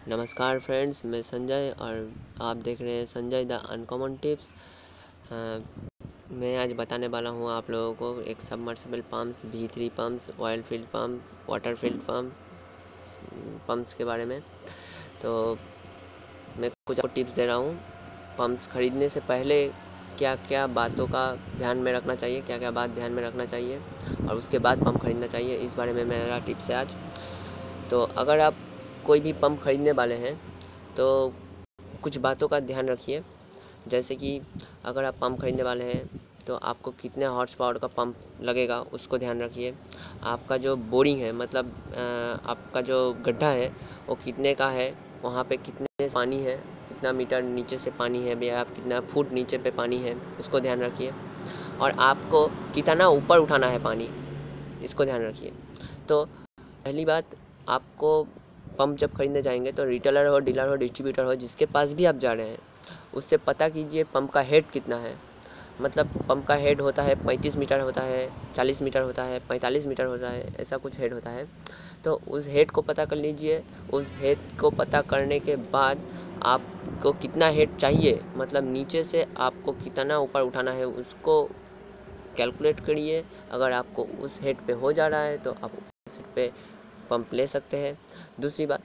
नमस्कार फ्रेंड्स, मैं संजय और आप देख रहे हैं संजय द अनकॉमन टिप्स। मैं आज बताने वाला हूँ आप लोगों को एक submersible pumps, V3 pumps, oil field pump, water field pumps के बारे में। तो मैं कुछ आपको टिप्स दे रहा हूँ। पम्प्स खरीदने से पहले क्या क्या बातों का ध्यान में रखना चाहिए, क्या क्या बात ध्यान में रखना चाहिए और उसके बाद पंप खरीदना चाहिए, इस बारे में मेरा टिप्स है आज। तो अगर आप कोई भी पंप खरीदने वाले हैं तो कुछ बातों का ध्यान रखिए। जैसे कि अगर आप पंप खरीदने वाले हैं तो आपको कितने हॉर्स पावर का पंप लगेगा उसको ध्यान रखिए। आपका जो बोरिंग है, मतलब आपका जो गड्ढा है वो कितने का है, वहाँ पे कितने पानी है, कितना मीटर नीचे से पानी है या आप कितना फुट नीचे पे पानी है, उसको ध्यान रखिए। और आपको कितना ऊपर उठाना है पानी, इसको ध्यान रखिए। तो पहली बात, आपको पंप जब खरीदने जाएंगे तो रिटेलर हो, डीलर हो, डिस्ट्रीब्यूटर हो, जिसके पास भी आप जा रहे हैं उससे पता कीजिए पंप का हेड कितना है। मतलब पंप का हेड होता है 35 मीटर होता है, 40 मीटर होता है, 45 मीटर होता है, ऐसा कुछ हेड होता है। तो उस हेड को पता कर लीजिए। उस हेड को पता करने के बाद आपको कितना हेड चाहिए, मतलब नीचे से आपको कितना ऊपर उठाना है, उसको कैलकुलेट करिए। अगर आपको उस हेड पे हो जा रहा है तो आप उस हेड पे पंप ले सकते हैं। दूसरी बात,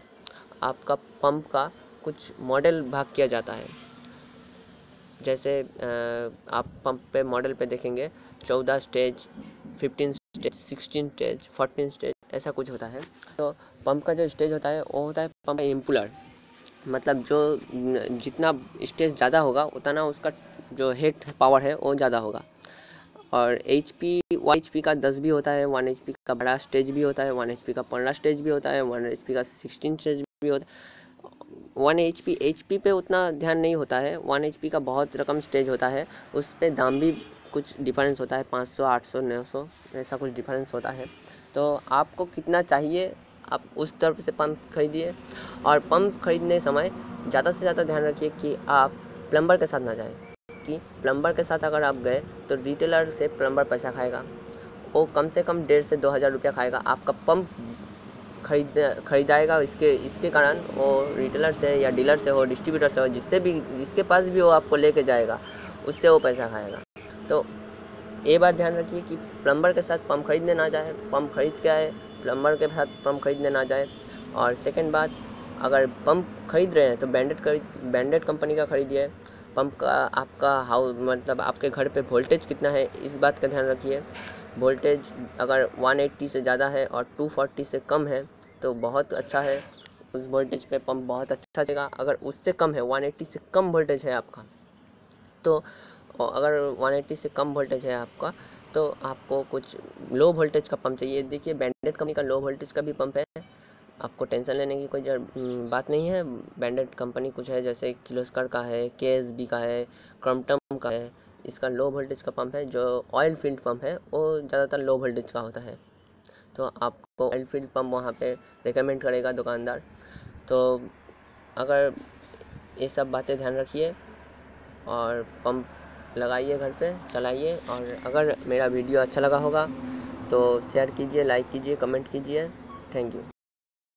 आपका पंप का कुछ मॉडल भाग किया जाता है। जैसे आप पंप पे मॉडल पे देखेंगे 14 स्टेज, 15 स्टेज, 16 स्टेज, 14 स्टेज, ऐसा कुछ होता है। तो पंप का जो स्टेज होता है वो होता है पंप इम्पुलर। मतलब जो जितना स्टेज ज़्यादा होगा उतना उसका जो हेड पावर है वो ज़्यादा होगा। और HP का 10 भी होता है, 1 HP का बड़ा स्टेज भी होता है, 1 HP का 15 स्टेज भी होता है, 1 HP का 16 स्टेज भी होता है। 1 HP पे उतना ध्यान नहीं होता है, 1 HP का बहुत रकम स्टेज होता है। उस पर दाम भी कुछ डिफरेंस होता है, 500, 800, 900, ऐसा कुछ डिफरेंस होता है। तो आपको कितना चाहिए आप उस तरफ से पंप खरीदिए। और पंप खरीदने समय ज़्यादा से ज़्यादा ध्यान रखिए कि आप प्लम्बर के साथ ना जाएं। कि प्लम्बर के साथ अगर आप गए तो रिटेलर से प्लम्बर पैसा खाएगा, वो कम से कम 1,500 से 2,000 रुपया खाएगा। आपका पंप खरीदाएगा, इसके इसके कारण वो रिटेलर से या डीलर से हो, डिस्ट्रीब्यूटर से हो, जिसके पास भी वो आपको लेके जाएगा, उससे वो पैसा खाएगा। तो ये बात ध्यान रखिए कि प्लम्बर के साथ पंप खरीदने ना जाए, पंप खरीद के आए, प्लम्बर के साथ पंप खरीदने ना जाए। और सेकंड बात, अगर पंप खरीद रहे हैं तो ब्रांडेड कंपनी का खरीदिए। पंप का आपका मतलब आपके घर पे वोल्टेज कितना है, इस बात का ध्यान रखिए। वोल्टेज अगर 180 से ज़्यादा है और 240 से कम है तो बहुत अच्छा है, उस वोल्टेज पे पंप बहुत अच्छा चलेगा। अगर उससे कम है, 180 से कम वोल्टेज है आपका, तो अगर 180 से कम वोल्टेज है आपका तो आपको कुछ लो वोल्टेज का पंप चाहिए। देखिए, ब्रांडेड कंपनी का लो वोल्टेज का भी पंप है, आपको टेंशन लेने की कोई बात नहीं है। ब्रांडेड कंपनी कुछ है, जैसे किर्लोस्कर का है, KSB का है, क्रम्पटन का है। इसका लो वोल्टेज का पंप है। जो ऑयल फील्ड पंप है वो ज़्यादातर लो वोल्टेज का होता है, तो आपको ऑयल फील्ड पंप वहाँ पे रिकमेंड करेगा दुकानदार। तो अगर ये सब बातें ध्यान रखिए और पंप लगाइए, घर पे चलाइए। और अगर मेरा वीडियो अच्छा लगा होगा तो शेयर कीजिए, लाइक कीजिए, कमेंट कीजिए। Thank you.